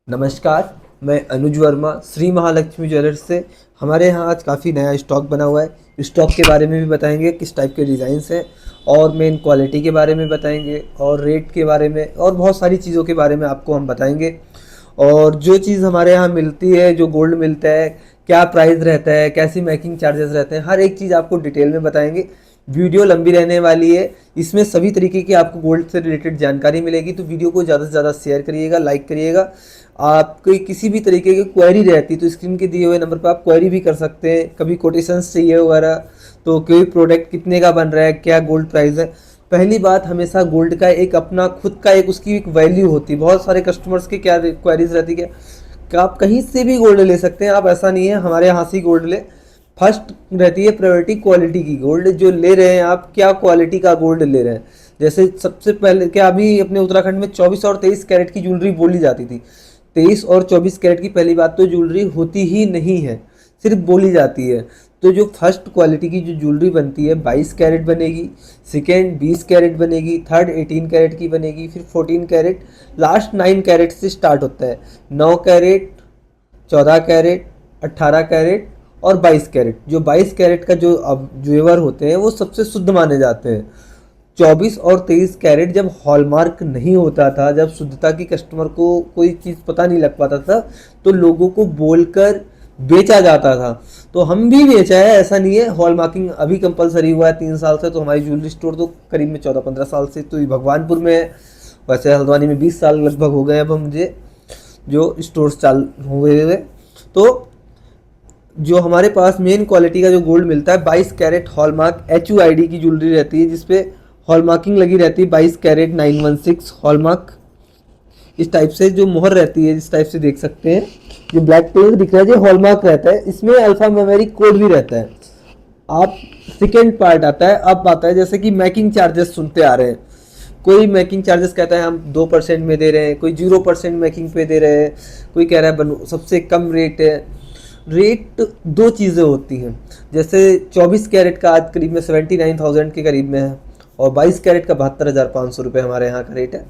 नमस्कार, मैं अनुज वर्मा श्री महालक्ष्मी ज्वेलर्स से। हमारे यहाँ आज काफ़ी नया स्टॉक बना हुआ है। स्टॉक के बारे में भी बताएंगे, किस टाइप के डिज़ाइंस हैं, और मेन क्वालिटी के बारे में बताएंगे, और रेट के बारे में, और बहुत सारी चीज़ों के बारे में आपको हम बताएंगे। और जो चीज़ हमारे यहाँ मिलती है, जो गोल्ड मिलता है, क्या प्राइस रहता है, कैसी मेकिंग चार्जेस रहते हैं, हर एक चीज़ आपको डिटेल में बताएंगे। वीडियो लंबी रहने वाली है, इसमें सभी तरीके की आपको गोल्ड से रिलेटेड जानकारी मिलेगी। तो वीडियो को ज़्यादा से ज़्यादा शेयर करिएगा, लाइक करिएगा। आपकी किसी भी तरीके की क्वेरी रहती है तो स्क्रीन के दिए हुए नंबर पर आप क्वेरी भी कर सकते हैं। कभी कोटेशंस चाहिए वगैरह, तो कोई प्रोडक्ट कितने का बन रहा है, क्या गोल्ड प्राइस है। पहली बात, हमेशा गोल्ड का एक अपना खुद का एक उसकी एक वैल्यू होती है। बहुत सारे कस्टमर्स के क्या क्वेरीज रहती है कि आप कहीं से भी गोल्ड ले सकते हैं, आप ऐसा नहीं है हमारे यहाँ से गोल्ड ले। फर्स्ट रहती है प्रायोरिटी क्वालिटी की। गोल्ड जो ले रहे हैं आप, क्या क्वालिटी का गोल्ड ले रहे हैं। जैसे सबसे पहले क्या, अभी अपने उत्तराखंड में 24 और 23 कैरेट की ज्वेलरी बोली जाती थी। 23 और 24 कैरेट की पहली बात तो ज्वेलरी होती ही नहीं है, सिर्फ बोली जाती है। तो जो फर्स्ट क्वालिटी की जो ज्वेलरी बनती है 22 कैरेट बनेगी, सेकेंड 20 कैरेट बनेगी, थर्ड 18 कैरेट की बनेगी, फिर 14 कैरेट, लास्ट 9 कैरेट से स्टार्ट होता है। 9 कैरेट, 14 कैरेट, 18 कैरेट और 22 कैरेट। जो 22 कैरेट का जो अब जेवर होते हैं वो सबसे शुद्ध माने जाते हैं। 24 और 23 कैरेट जब हॉलमार्क नहीं होता था, जब शुद्धता की कस्टमर को कोई चीज़ पता नहीं लग पाता था, तो लोगों को बोलकर बेचा जाता था। तो हम भी बेचा है, ऐसा नहीं है। हॉलमार्किंग अभी कंपलसरी हुआ है 3 साल से। तो हमारी ज्वेलरी स्टोर तो करीब में 14-15 साल से तो भगवानपुर में है। वैसे हल्द्वानी में 20 साल लगभग हो गए अब मुझे जो स्टोर्स चालू हुए। तो जो हमारे पास मेन क्वालिटी का जो गोल्ड मिलता है 22 कैरेट हॉलमार्क HUID की ज्वेलरी रहती है, जिसपे हॉलमार्किंग लगी रहती है 22 कैरेट 916 हॉलमार्क। इस टाइप से जो मोहर रहती है, इस टाइप से देख सकते हैं। जो ब्लैक कलर दिख रहा है जो हॉलमार्क रहता है, इसमें अल्फा न्यूमेरिक कोड भी रहता है। आप सेकेंड पार्ट आता है, अब आता है जैसे कि मेकिंग चार्जेस सुनते आ रहे हैं। कोई मेकिंग चार्जेस कहता है हम 2% में दे रहे हैं, कोई 0% मेकिंग पे दे रहे हैं, कोई कह रहा है सबसे कम रेट है। रेट दो चीज़ें होती हैं। जैसे 24 कैरेट का आज करीब में 79,000 के करीब में है, और 22 कैरेट का 72,500 रुपये हमारे यहाँ का रेट है।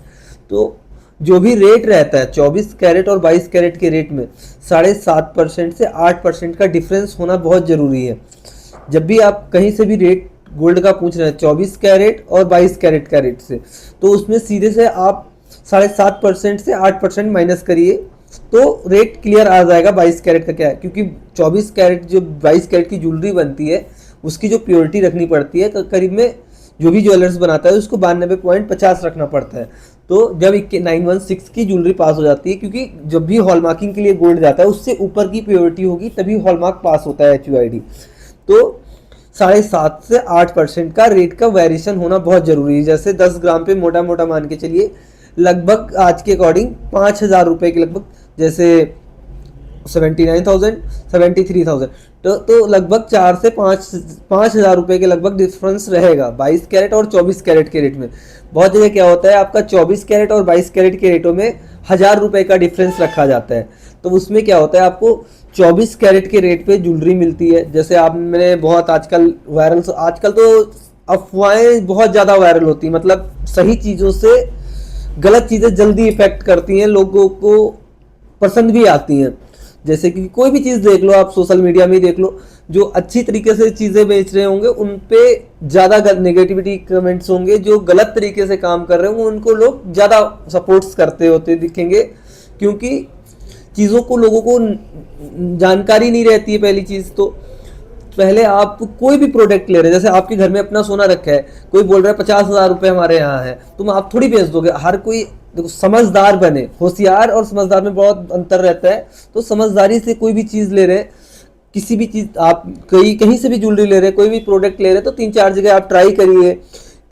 तो जो भी रेट रहता है 24 कैरेट और 22 कैरेट के रेट में 7.5% से 8% का डिफरेंस होना बहुत ज़रूरी है। जब भी आप कहीं से भी रेट गोल्ड का पूछ रहे हैं 24 कैरेट और 22 कैरेट का रेट से, तो उसमें सीधे से आप 7.5% से 8% माइनस करिए तो रेट क्लियर आ जाएगा 22 कैरेट का क्या है। क्योंकि 24 कैरेट जो 22 कैरेट की ज्वेलरी बनती है उसकी जो प्योरिटी रखनी पड़ती है, करीब में जो भी ज्वेलर्स बनाता है उसको 92.50 रखना पड़ता है। तो जब 916 की ज्वेलरी पास हो जाती है, क्योंकि जब भी हॉलमार्किंग के लिए गोल्ड जाता है उससे ऊपर की प्योरिटी होगी तभी हॉलमार्क पास होता है HUID। तो 7.5 से 8% का रेट का वेरिएशन होना बहुत ज़रूरी है। जैसे 10 ग्राम पे मोटा मोटा मान के चलिए लगभग आज के अकॉर्डिंग 5,000 रुपये के लगभग, जैसे 79,000 73,000, तो लगभग 4 से 5,000 रुपये के लगभग डिफरेंस रहेगा 22 कैरेट और 24 कैरेट के रेट में। बहुत जगह क्या होता है आपका 24 कैरेट और 22 कैरेट के रेटों में 1,000 रुपये का डिफरेंस रखा जाता है। तो उसमें क्या होता है, आपको 24 कैरेट के रेट पे ज्वेलरी मिलती है। जैसे आप मैंने बहुत आजकल तो अफवाहें बहुत ज़्यादा वायरल होती हैं, मतलब सही चीज़ों से गलत चीज़ें जल्दी इफेक्ट करती हैं, लोगों को पसंद भी आती हैं। जैसे कि कोई भी चीज़ देख लो, आप सोशल मीडिया में ही देख लो, जो अच्छी तरीके से चीज़ें बेच रहे होंगे उन पे ज़्यादा नेगेटिविटी कमेंट्स होंगे, जो गलत तरीके से काम कर रहे होंगे उनको लोग ज़्यादा सपोर्ट्स करते होते दिखेंगे। क्योंकि चीज़ों को लोगों को जानकारी नहीं रहती है। पहली चीज़ तो पहले आप कोई भी प्रोडक्ट ले रहे हैं, जैसे आपके घर में अपना सोना रखा है, कोई बोल रहा है 50,000 रुपये हमारे यहाँ है, तुम आप थोड़ी बेच दोगे। हर कोई देखो समझदार बने, होशियार और समझदार में बहुत अंतर रहता है। तो समझदारी से कोई भी चीज़ ले रहे हैं, किसी भी चीज़ आप कहीं से भी ज्वेलरी ले रहे हैं, कोई भी प्रोडक्ट ले रहे हैं, तो 3-4 जगह आप ट्राई करिए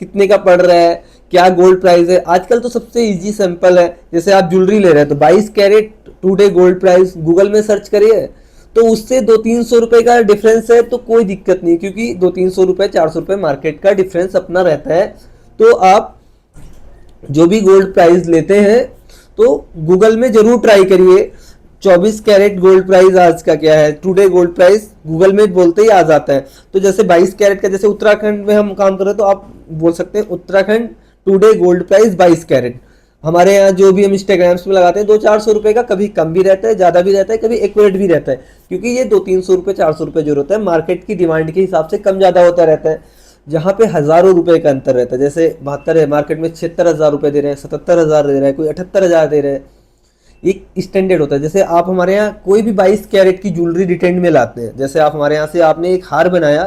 कितने का पड़ रहा है, क्या गोल्ड प्राइस है। आजकल तो सबसे ईजी सिंपल है, जैसे आप ज्वेलरी ले रहे हैं तो 22 carat today gold price Google में सर्च करिए, तो उससे 200-300 रुपये का डिफरेंस है तो कोई दिक्कत नहीं, क्योंकि 200-300 रुपये 400 रुपये मार्केट का डिफरेंस अपना रहता है। तो आप जो भी गोल्ड प्राइस लेते हैं तो गूगल में ज़रूर ट्राई करिए 24 कैरेट गोल्ड प्राइस आज का क्या है, टुडे गोल्ड प्राइस गूगल में बोलते ही आ जाता है। तो जैसे 22 कैरेट का, जैसे उत्तराखंड में हम काम कर रहे हैं तो आप बोल सकते हैं Uttarakhand today gold price 22 carat. हमारे यहाँ जो भी हम इंस्टाग्राम्स पे लगाते हैं 200-400 रुपये का, कभी कम भी रहता है, ज़्यादा भी रहता है, कभी एक्यूरेट भी रहता है, क्योंकि ये 200-300 रुपये 400 रुपये जो होता है मार्केट की डिमांड के हिसाब से कम ज़्यादा होता रहता है, जहाँ पे हज़ारों रुपए का अंतर रहता है। जैसे 72 है, मार्केट में 76,000 रुपये दे रहे हैं, 77,000 दे रहे हैं, कोई 78,000 दे रहे हैं। एक स्टैंडर्ड होता है। जैसे आप हमारे यहाँ कोई भी 22 कैरेट की ज्वेलरी रिटेल में लाते हैं, जैसे आप हमारे यहाँ से आपने एक हार बनाया,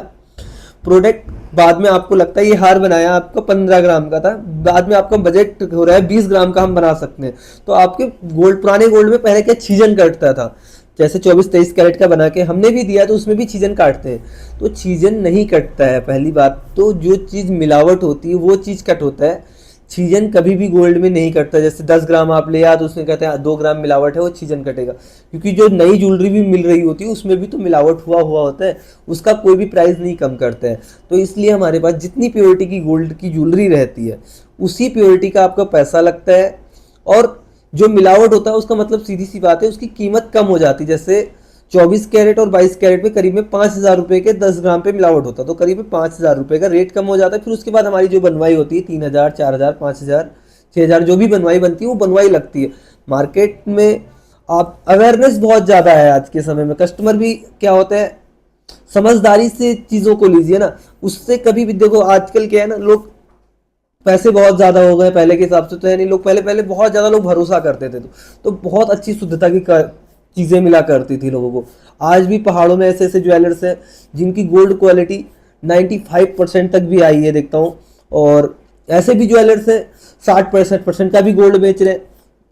प्रोडक्ट बाद में आपको लगता है ये हार बनाया आपका 15 ग्राम का था, बाद में आपका बजट हो रहा है 20 ग्राम का हम बना सकते हैं, तो आपके गोल्ड, पुराने गोल्ड में पहले क्या छीजन कटता था, जैसे 24-23 कैरेट का बना के हमने भी दिया तो उसमें भी छीजन काटते हैं, तो छीजन नहीं कटता है। पहली बात तो जो चीज़ मिलावट होती है वो चीज़ कट होता है, छीजन कभी भी गोल्ड में नहीं कटता। जैसे 10 ग्राम आप ले आए तो उसमें कहते हैं 2 ग्राम मिलावट है, वो छीजन कटेगा, क्योंकि जो नई ज्वेलरी भी मिल रही होती है उसमें भी तो मिलावट हुआ हुआ होता है, उसका कोई भी प्राइस नहीं कम करता है। तो इसलिए हमारे पास जितनी प्योरिटी की गोल्ड की ज्वेलरी रहती है उसी प्योरिटी का आपका पैसा लगता है, और जो मिलावट होता है उसका मतलब सीधी सी बात है उसकी कीमत कम हो जाती है। जैसे 24 कैरेट और 22 कैरेट में करीब में 5,000 रुपये के 10 ग्राम पे मिलावट होता है, तो करीब में 5,000 रुपये का रेट कम हो जाता है। फिर उसके बाद हमारी जो बनवाई होती है 3,000, 4,000, 5,000, 6,000 जो भी बनवाई बनती है वो बनवाई लगती है। मार्केट में आप अवेयरनेस बहुत ज़्यादा है आज के समय में, कस्टमर भी क्या होता है समझदारी से चीज़ों को लीजिए ना, उससे कभी भी देखो आजकल क्या है ना, लोग पैसे बहुत ज़्यादा हो गए, पहले के हिसाब से तो है नहीं, लोग पहले पहले बहुत ज़्यादा लोग भरोसा करते थे, तो बहुत अच्छी शुद्धता की चीज़ें मिला करती थी लोगों को। आज भी पहाड़ों में ऐसे ऐसे ज्वेलर्स हैं जिनकी गोल्ड क्वालिटी 95% तक भी आई है देखता हूँ, और ऐसे भी ज्वेलर्स हैं 60-65% का भी गोल्ड बेच रहे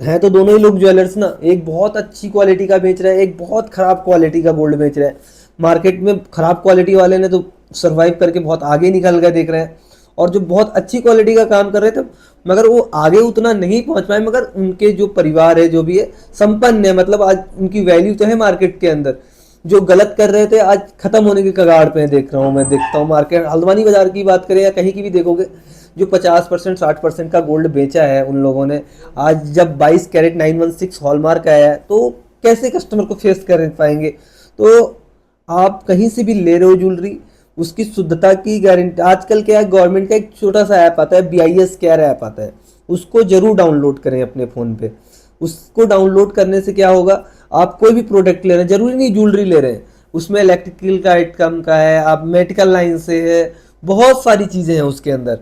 हैं। तो दोनों ही लोग ज्वेलर्स ना, एक बहुत अच्छी क्वालिटी का बेच रहा है, एक बहुत ख़राब क्वालिटी का गोल्ड बेच रहा है। मार्केट में ख़राब क्वालिटी वाले ने तो सर्वाइव करके बहुत आगे निकल गए देख रहे हैं, और जो बहुत अच्छी क्वालिटी का काम कर रहे थे मगर वो आगे उतना नहीं पहुंच पाए, मगर उनके जो परिवार है जो भी है संपन्न है, मतलब आज उनकी वैल्यू तो है मार्केट के अंदर। जो गलत कर रहे थे आज खत्म होने के कगार पे देख रहा हूँ, मैं देखता हूँ मार्केट, हल्द्वानी बाजार की बात करें या कहीं की भी देखोगे, जो 50% 60% का गोल्ड बेचा है उन लोगों ने, आज जब 22 कैरेट 916 हॉलमार्क आया है तो कैसे कस्टमर को फेस कर पाएंगे। तो आप कहीं से भी ले रहे हो ज्वेलरी, उसकी शुद्धता की गारंटी, आजकल क्या है गवर्नमेंट का एक छोटा सा ऐप आता है BIS केयर ऐप आता है, उसको जरूर डाउनलोड करें अपने फ़ोन पे। उसको डाउनलोड करने से क्या होगा, आप कोई भी प्रोडक्ट ले रहे हैं, जरूरी नहीं ज्वेलरी ले रहे हैं, उसमें इलेक्ट्रिकल का आइटम का है, आप मेडिकल लाइन से है, बहुत सारी चीज़ें हैं उसके अंदर।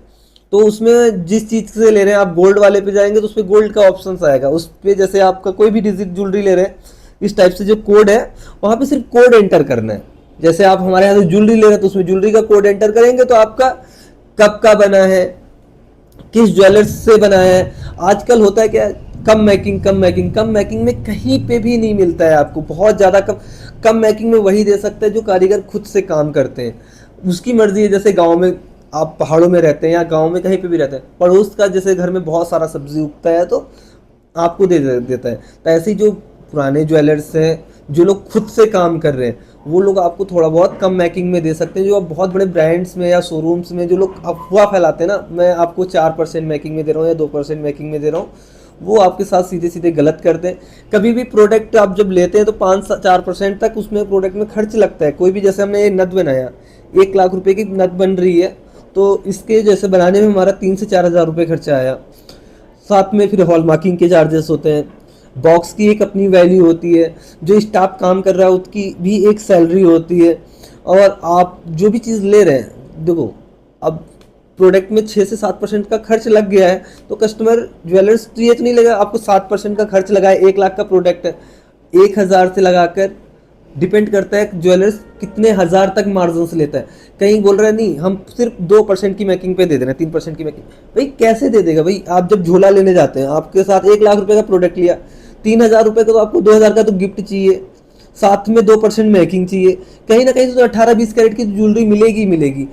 तो उसमें जिस चीज़ से ले रहे हैं, आप गोल्ड वाले पे जाएंगे तो उसमें गोल्ड का ऑप्शन आएगा, उस पर जैसे आपका कोई भी डिजिट ज्वेलरी ले रहे हैं, इस टाइप से जो कोड है वहाँ पे सिर्फ कोड एंटर करना है। जैसे आप हमारे यहाँ से ज्वेलरी ले रहे हैं तो उसमें ज्वेलरी का कोड एंटर करेंगे तो आपका कब का बना है, किस ज्वेलर्स से बना है। आजकल होता है क्या, कम मैकिंग में कहीं पे भी नहीं मिलता है आपको, बहुत ज़्यादा कम मैकिंग में वही दे सकता है जो कारीगर खुद से काम करते हैं, उसकी मर्जी है। जैसे गाँव में आप पहाड़ों में रहते हैं या गाँव में कहीं पे भी रहते हैं, पड़ोस का जैसे घर में बहुत सारा सब्जी उगता है तो आपको दे देता है। तो ऐसे ही जो पुराने ज्वेलर्स हैं जो लोग खुद से काम कर रहे हैं वो लोग आपको थोड़ा बहुत कम मैकिंग में दे सकते हैं। जो आप बहुत बड़े ब्रांड्स में या शोरूम्स में जो लोग अफवाह फैलाते हैं ना, मैं आपको 4% मैकिंग में दे रहा हूँ या 2% मैकिंग में दे रहा हूँ, वो आपके साथ सीधे सीधे गलत करते हैं। कभी भी प्रोडक्ट आप जब लेते हैं तो 5-4% तक उसमें प्रोडक्ट में खर्च लगता है। कोई भी, जैसे हमने ये नथ बनाया, 1 लाख रुपए की नथ बन रही है, तो इसके जैसे बनाने में हमारा 3 से 4 हज़ार रुपये खर्चा आया, साथ में फिर हॉल मार्किंग के चार्जेस होते हैं, बॉक्स की एक अपनी वैल्यू होती है, जो स्टाफ काम कर रहा है उसकी भी एक सैलरी होती है, और आप जो भी चीज़ ले रहे हैं, देखो अब प्रोडक्ट में 6 से 7% का खर्च लग गया है, तो कस्टमर ज्वेलर्स तो ये तो नहीं लगा आपको 7% का खर्च लगा है, 1 लाख का प्रोडक्ट है, 1,000 से लगाकर डिपेंड करता है ज्वेलर्स कितने हज़ार तक मार्जिन से लेता है। कहीं बोल रहे हैं नहीं हम सिर्फ 2% की मैकिंग पे दे दे रहे हैं, 3% की मैकिंग, भाई कैसे दे देगा भाई। आप जब झोला लेने जाते हैं, आपके साथ 1 लाख रुपए का प्रोडक्ट लिया, 3,000 रुपये का तो आपको 2,000 का तो गिफ्ट चाहिए, साथ में 2% मैकिंग चाहिए, कहीं ना कहीं तो 18-20 कैरेट की ज्वेलरी मिलेगी मिलेगी,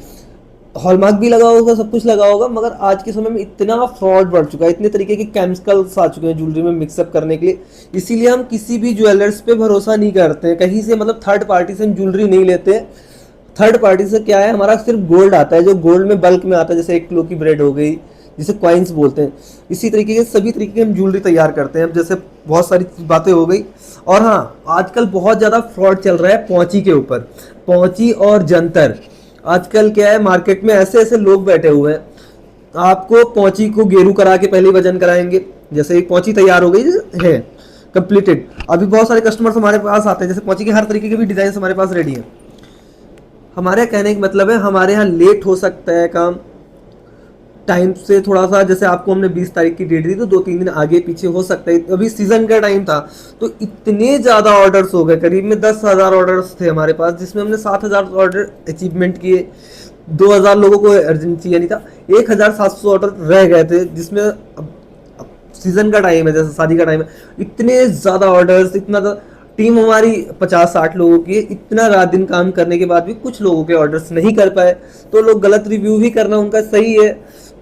हॉलमार्क भी लगा होगा, सब कुछ लगा होगा। मगर आज के समय में इतना फ्रॉड बढ़ चुका है, इतने तरीके के केमिकल्स आ चुके हैं ज्वेलरी में मिक्सअप करने के लिए, इसीलिए हम किसी भी ज्वेलर्स पे भरोसा नहीं करते हैं कहीं से, मतलब थर्ड पार्टी से हम ज्वेलरी नहीं लेते। थर्ड पार्टी से क्या है, हमारा सिर्फ गोल्ड आता है, जो गोल्ड में बल्क में आता है, जैसे 1 किलो की ब्रेड हो गई, जिसे कॉइन्स बोलते हैं, इसी तरीके के सभी तरीके की हम ज्वेलरी तैयार करते हैं। अब जैसे बहुत सारी बातें हो गई। और हाँ, आजकल बहुत ज़्यादा फ्रॉड चल रहा है पौंची के ऊपर, पौंची और जंतर। आजकल क्या है, मार्केट में ऐसे ऐसे लोग बैठे हुए हैं, आपको पौंची को गेरू करा के पहले वजन कराएंगे, जैसे एक पहुंची तैयार हो गई है, कंप्लीटेड। अभी बहुत सारे कस्टमर्स हमारे पास आते हैं, जैसे पहुंची के हर तरीके के भी डिजाइन हमारे पास रेडी हैं। हमारे कहने का मतलब है हमारे यहाँ लेट हो सकता है काम टाइम से थोड़ा सा, जैसे आपको हमने 20 तारीख की डेट दी तो 2-3 दिन आगे पीछे हो सकता है। अभी सीजन का टाइम था तो इतने ज़्यादा ऑर्डर्स हो गए, करीब में 10,000 ऑर्डर्स थे हमारे पास, जिसमें हमने 7,000 ऑर्डर अचीवमेंट किए। 2,000 लोगों को अर्जेंट चाहिए नहीं था, 1,700 ऑर्डर रह गए थे, जिसमें अब सीजन का टाइम है, जैसे शादी का टाइम है, इतने ज़्यादा ऑर्डर्स, इतना टीम हमारी 50-60 लोगों की है, इतना रात दिन काम करने के बाद भी कुछ लोगों के ऑर्डर्स नहीं कर पाए, तो लोग गलत रिव्यू भी करना उनका सही है।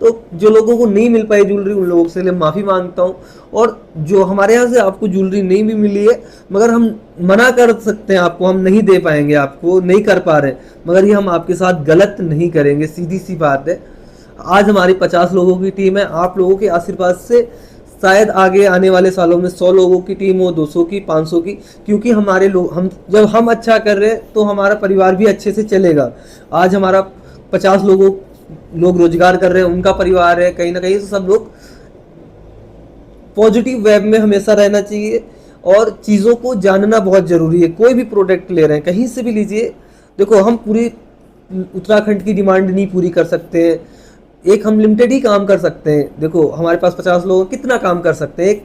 तो जो लोगों को नहीं मिल पाई ज्वेलरी उन लोगों से लिए माफ़ी मांगता हूँ। और जो हमारे यहाँ से आपको ज्वेलरी नहीं भी मिली है, मगर हम मना कर सकते हैं आपको, हम नहीं दे पाएंगे आपको, नहीं कर पा रहे, मगर ये हम आपके साथ गलत नहीं करेंगे, सीधी सी बात है। आज हमारी 50 लोगों की टीम है, आप लोगों के आशीर्वाद से शायद आगे आने वाले सालों में 100 लोगों की टीम हो, 200 की, 500 की, क्योंकि हमारे लोग, हम जब हम अच्छा कर रहे हैं तो हमारा परिवार भी अच्छे से चलेगा। आज हमारा 50 लोग रोजगार कर रहे हैं, उनका परिवार है, कहीं ना कहीं सब लोग पॉजिटिव वेब में हमेशा रहना चाहिए। और चीज़ों को जानना बहुत ज़रूरी है। कोई भी प्रोडक्ट ले रहे हैं, कहीं से भी लीजिए, देखो हम पूरी उत्तराखंड की डिमांड नहीं पूरी कर सकते हैं, एक हम लिमिटेड ही काम कर सकते हैं। देखो हमारे पास 50 लोग कितना काम कर सकते हैं,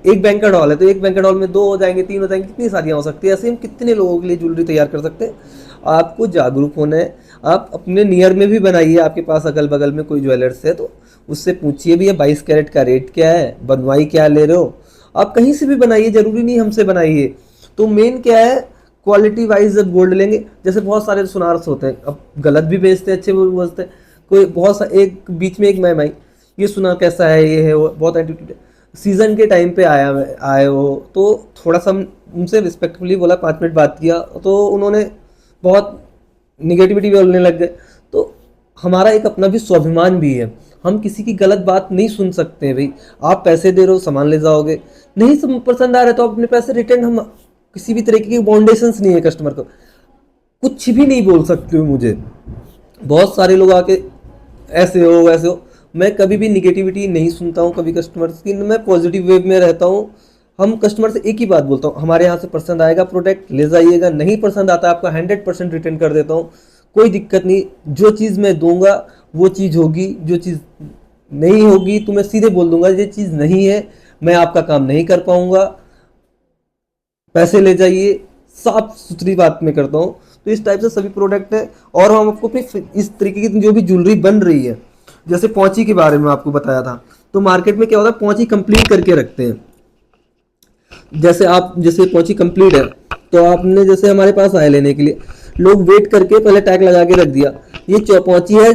एक बैंक्वेट हॉल है तो एक बैंक्वेट हॉल में 2 हो जाएंगे, 3 हो जाएंगे, कितनी शादियाँ हो सकती है, ऐसे हम कितने लोगों के लिए ज्वेलरी तैयार कर सकते हैं। आपको जागरूक होना है, आप अपने नियर में भी बनाइए, आपके पास अगल बगल में कोई ज्वेलर्स है तो उससे पूछिए भैया 22 कैरेट का रेट क्या है, बनवाई क्या ले रहे हो। आप कहीं से भी बनाइए, जरूरी नहीं हमसे बनाइए। तो मेन क्या है, क्वालिटी वाइज जब गोल्ड लेंगे, जैसे बहुत सारे सुनार्स होते हैं, अब गलत भी बेचते हैं, अच्छे भी बेचते हैं, कोई बहुत सा, एक बीच में एक मैम आई, ये सुना कैसा है, ये है वो, बहुत एटीट्यूड है, सीज़न के टाइम पे आए हो, तो थोड़ा सा उनसे रिस्पेक्टफुली बोला, 5 मिनट बात किया तो उन्होंने बहुत निगेटिविटी बोलने लग गए। तो हमारा एक अपना भी स्वाभिमान भी है, हम किसी की गलत बात नहीं सुन सकते हैं। भाई आप पैसे दे रहे हो, सामान ले जाओगे, नहीं पसंद आ रहा है तो अपने पैसे रिटर्न, हम किसी भी तरीके की बाउंडेशंस नहीं है कस्टमर को, कुछ भी नहीं बोल सकते हो मुझे। बहुत सारे लोग आके ऐसे हो वैसे हो, मैं कभी भी निगेटिविटी नहीं सुनता हूँ कभी कस्टमर्स की, मैं पॉजिटिव वे में रहता हूँ। हम कस्टमर से एक ही बात बोलता हूँ, हमारे यहाँ से पसंद आएगा प्रोडक्ट ले जाइएगा, नहीं पसंद आता आपका 100% रिटर्न कर देता हूँ, कोई दिक्कत नहीं। जो चीज़ मैं दूंगा वो चीज़ होगी, जो चीज़ नहीं होगी तो मैं सीधे बोल दूंगा ये चीज़ नहीं है, मैं आपका काम नहीं कर पाऊंगा, पैसे ले जाइए, साफ सुथरी बात मैं करता हूँ। तो इस टाइप से सभी प्रोडक्ट है। और हम आपको फिर इस तरीके की जो भी ज्वेलरी बन रही है, जैसे पौची के बारे में आपको बताया था, तो मार्केट में क्या होता है, पौची कंप्लीट करके रखते हैं। जैसे पौची कंप्लीट है तो आपने जैसे हमारे पास आए लेने के लिए, लोग वेट करके पहले टैग लगा के रख दिया, ये पौची है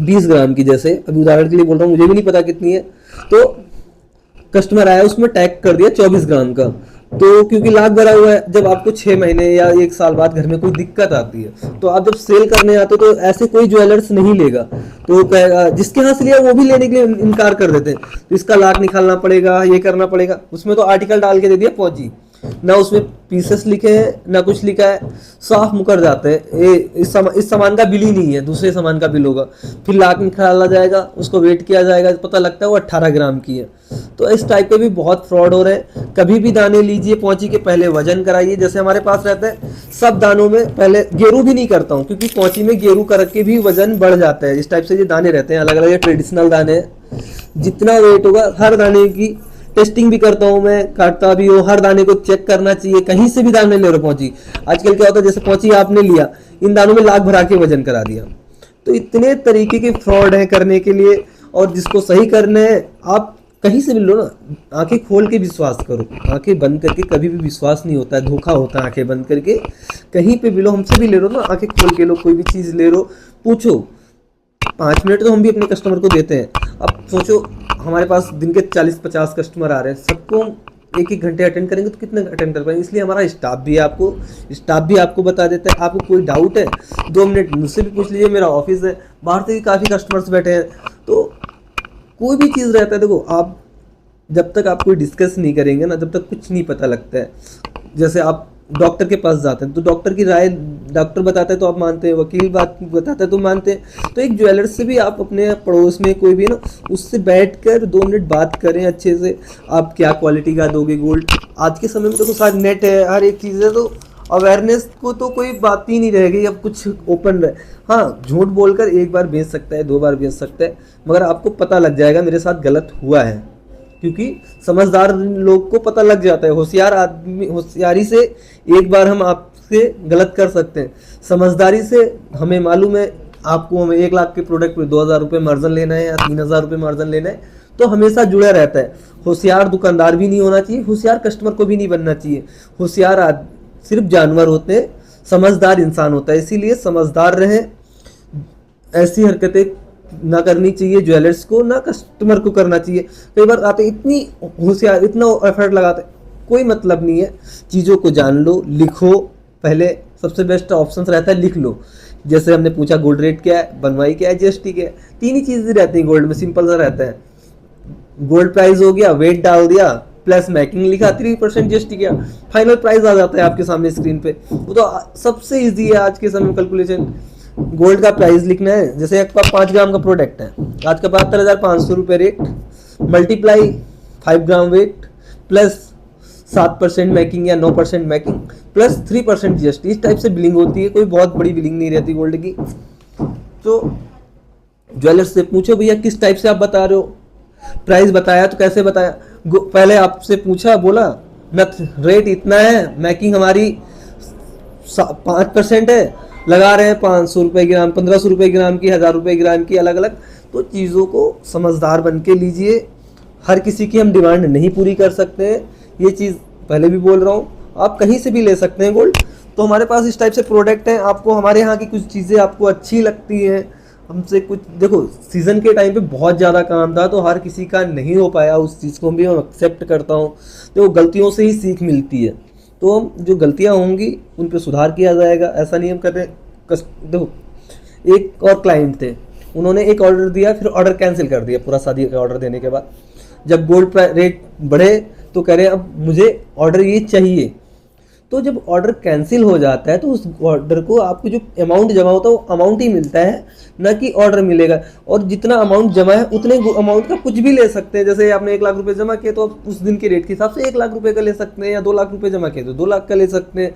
20 ग्राम की, जैसे अभी उदाहरण के लिए बोल रहा हूँ, मुझे भी नहीं पता कितनी है, तो कस्टमर आया उसमें टैग कर दिया 24 ग्राम का। तो क्योंकि लाख भरा हुआ है, जब आपको 6 महीने या 1 साल बाद घर में कोई दिक्कत आती है तो आप जब सेल करने आते हो तो ऐसे कोई ज्वेलर्स नहीं लेगा, तो कहेगा जिसके यहाँ से लिया वो भी लेने के लिए इनकार कर देते हैं, तो इसका लाख निकालना पड़ेगा, ये करना पड़ेगा। उसमें तो आर्टिकल डाल के दे दिया पौजी, ना उसमें पीसेस लिखे हैं ना कुछ लिखा है, साफ मुकर जाते हैं, ये इस सामान का बिल ही नहीं है, दूसरे सामान का बिल होगा, फिर लाख निकाला जाएगा, उसको वेट किया जाएगा, पता लगता है वो 18 ग्राम की है। तो इस टाइप के भी बहुत फ्रॉड हो रहे हैं। कभी भी दाने लीजिए पौची के, पहले वजन कराइए, जैसे हमारे पास रहता है सब दानों में पहले गेरू भी नहीं करता हूँ, क्योंकि पौची में गेरू करके भी वजन बढ़ जाता है। इस टाइप से ये दाने रहते हैं, अलग अलग ट्रेडिशनल दाने, जितना वेट होगा हर दाने की टेस्टिंग भी करता हूँ मैं, काटता भी हूँ, हर दाने को चेक करना चाहिए, कहीं से भी दाने ले रहे हो पौची। आजकल क्या होता है, जैसे पौची आपने लिया, इन दानों में लाख भरा के वजन करा दिया, तो इतने तरीके के फ्रॉड है करने के लिए। और जिसको सही करने हैं आप कहीं से भी लो ना, आंखें खोल के विश्वास करो, आंखें बंद करके कभी भी विश्वास नहीं होता है, धोखा होता है आंखें बंद करके। कहीं पे भी लो, हमसे भी ले लो ना, आंखें खोल के लो, कोई भी चीज़ ले लो, पूछो। 5 मिनट तो हम भी अपने कस्टमर को देते हैं। अब सोचो हमारे पास दिन के 40-50 कस्टमर आ रहे हैं, सबको 1-1 घंटे अटेंड करेंगे तो कितने अटेंड कर पाएंगे, इसलिए हमारा स्टाफ भी आपको बता देता है। आपको कोई डाउट है 2 मिनट मुझसे भी पूछ लीजिए, मेरा ऑफिस है, बाहर से भी काफ़ी कस्टमर्स बैठे हैं, तो कोई भी चीज़ रहता है, देखो आप जब तक आप कोई डिस्कस नहीं करेंगे ना, जब तक कुछ नहीं पता लगता है। जैसे आप डॉक्टर के पास जाते हैं तो डॉक्टर की राय डॉक्टर बताता है तो आप मानते हैं, वकील बात बताता है तो मानते हैं। तो एक ज्वेलर से भी आप अपने पड़ोस में कोई भी ना, उससे बैठ कर 2 मिनट बात करें अच्छे से, आप क्या क्वालिटी का दोगे गोल्ड। आज के समय में तो सारा नेट है, हर एक चीज़ है, तो अवेयरनेस को तो कोई बात ही नहीं रह गई, अब कुछ ओपन रहे। हाँ, झूठ बोलकर एक बार बेच सकता है, 2 बार बेच सकता है, मगर आपको पता लग जाएगा मेरे साथ गलत हुआ है, क्योंकि समझदार लोग को पता लग जाता है। होशियार आदमी, होशियारी से एक बार हम आपसे गलत कर सकते हैं, समझदारी से हमें मालूम है आपको हमें 1 लाख के प्रोडक्ट पे 2,000 रुपये मार्जिन लेना है या 3,000 रुपये मार्जिन लेना है, तो हमेशा जुड़ा रहता है। होशियार दुकानदार भी नहीं होना चाहिए, होशियार कस्टमर को भी नहीं बनना चाहिए। होशियार सिर्फ जानवर होते हैं, समझदार इंसान होता है। इसीलिए समझदार रहें, ऐसी हरकतें ना करनी चाहिए ज्वेलर्स को, ना कस्टमर को करना चाहिए। कई बार आते इतनी होशियार, इतना एफर्ट लगाते, कोई मतलब नहीं है। चीज़ों को जान लो, लिखो, पहले सबसे बेस्ट ऑप्शन रहता है लिख लो। जैसे हमने पूछा गोल्ड रेट क्या है, बनवाई क्या है, जीएसटी क्या है, 3 ही चीज़ें रहती हैं गोल्ड में, सिंपल सा रहता है। गोल्ड प्राइस हो गया, वेट डाल दिया, प्लस मैकिंग लिखा, 3% जीएसटी किया, फाइनल प्राइस आ जाता है आपके सामने स्क्रीन पे। वो तो सबसे ईजी है आज के समय में कैलकुलेशन। गोल्ड का प्राइस लिखना है, जैसे एक 5 ग्राम का प्रोडक्ट है, आज का 72,500 रुपये rate, multiply 5 gram weight plus 7% making या 9% मैकिंग प्लस 3% जीएसटी, इस टाइप से बिलिंग होती है। कोई बहुत बड़ी बिलिंग नहीं रहती गोल्ड की। तो ज्वेलर्स से पूछो भैया किस टाइप से आप बता रहे हो, प्राइस बताया तो कैसे बताया। पहले आपसे पूछा, बोला रेट इतना है, मैकिंग हमारी 5% है, लगा रहे हैं 500 रुपये ग्राम, 1500 रुपये ग्राम की, 1000 रुपये ग्राम की, अलग अलग। तो चीज़ों को समझदार बन के लीजिए, हर किसी की हम डिमांड नहीं पूरी कर सकते हैं, ये चीज़ पहले भी बोल रहा हूँ। आप कहीं से भी ले सकते हैं गोल्ड, तो हमारे पास इस टाइप से प्रोडक्ट हैं। आपको हमारे यहाँ की कुछ चीज़ें आपको अच्छी लगती हैं हमसे, कुछ देखो सीज़न के टाइम पे बहुत ज़्यादा काम था तो हर किसी का नहीं हो पाया, उस चीज़ को भी मैं एक्सेप्ट करता हूँ। तो गलतियों से ही सीख मिलती है, तो हम जो गलतियाँ होंगी उन पे सुधार किया जाएगा। ऐसा नहीं हम कर रहे। देखो एक और क्लाइंट थे, उन्होंने एक ऑर्डर दिया, फिर ऑर्डर कैंसिल कर दिया पूरा शादी का ऑर्डर देने के बाद। जब गोल्ड रेट बढ़े तो कह रहे अब मुझे ऑर्डर ये चाहिए। तो जब ऑर्डर कैंसिल हो जाता है तो उस ऑर्डर को आपको जो अमाउंट जमा होता है वो अमाउंट ही मिलता है, ना कि ऑर्डर मिलेगा। और जितना अमाउंट जमा है उतने अमाउंट का कुछ भी ले सकते हैं। जैसे आपने 1 लाख रुपए जमा किए तो आप उस दिन के रेट के हिसाब से 1 लाख रुपए का ले सकते हैं, या 2 लाख रुपए जमा किए तो 2 लाख का ले सकते हैं।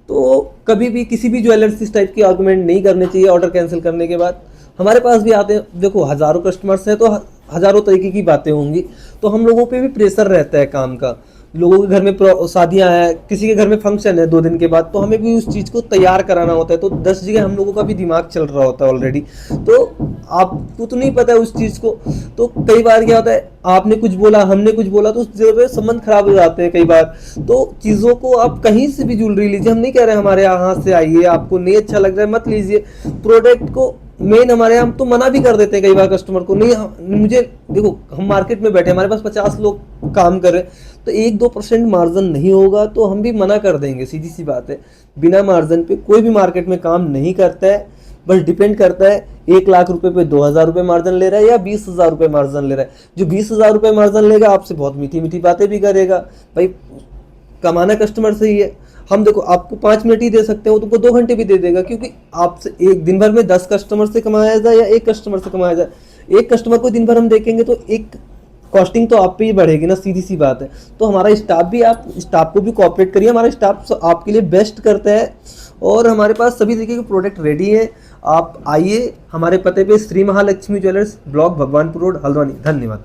तो कभी भी किसी भी ज्वेलर्स इस टाइप की आर्गूमेंट नहीं करने चाहिए ऑर्डर कैंसिल करने के बाद। हमारे पास भी आते हैं, देखो हज़ारों कस्टमर्स हैं तो हज़ारों तरीके की बातें होंगी, तो हम लोगों पे भी प्रेशर रहता है काम का। लोगों के घर में शादियां हैं, किसी के घर में फंक्शन है 2 दिन के बाद, तो हमें भी उस चीज़ को तैयार कराना होता है। तो 10 जगह हम लोगों का भी दिमाग चल रहा होता है ऑलरेडी, तो आपको तो नहीं पता है उस चीज़ को। तो कई बार क्या होता है, आपने कुछ बोला, हमने कुछ बोला, तो उस जगह पे संबंध खराब हो जाते हैं कई बार। तो चीज़ों को आप कहीं से भी ज्वेलरी लीजिए, हम नहीं कह रहे हमारे यहाँ से आइए, आपको नहीं अच्छा लग रहा है मत लीजिए। प्रोडक्ट को मेन हमारे हम तो मना भी कर देते हैं कई बार कस्टमर को, नहीं मुझे देखो हम मार्केट में बैठे, हमारे पास 50 लोग काम कर रहे हैं, तो 1-2% मार्जिन नहीं होगा तो हम भी मना कर देंगे, सीधी सी बात है। बिना मार्जिन पे कोई भी मार्केट में काम नहीं करता है, बस डिपेंड करता है 1 लाख रुपए पे 2,000 रुपये मार्जिन ले रहा है या 20,000 रुपये मार्जिन ले रहा है। जो 20,000 रुपये मार्जिन लेगा आपसे बहुत मीठी मीठी बातें भी करेगा, भाई कमाना कस्टमर से ही है। हम देखो आपको 5 मिनट ही दे सकते हो, तुमको 2 घंटे भी दे देगा, क्योंकि आपसे एक दिन भर में 10 कस्टमर से कमाया जाए या 1 कस्टमर से कमाया जाए, 1 कस्टमर को दिन भर हम देखेंगे तो एक कॉस्टिंग तो आप पे ही बढ़ेगी ना, सीधी सी बात है। तो हमारा स्टाफ भी, आप स्टाफ को भी कोऑपरेट करिए, हमारा स्टाफ आपके लिए बेस्ट करता है और हमारे पास सभी तरीके के प्रोडक्ट रेडी है। आप आइए हमारे पते पे, Shri Mahalakshmi jewellers, block Bhagwanpur road, Haldwani. धन्यवाद।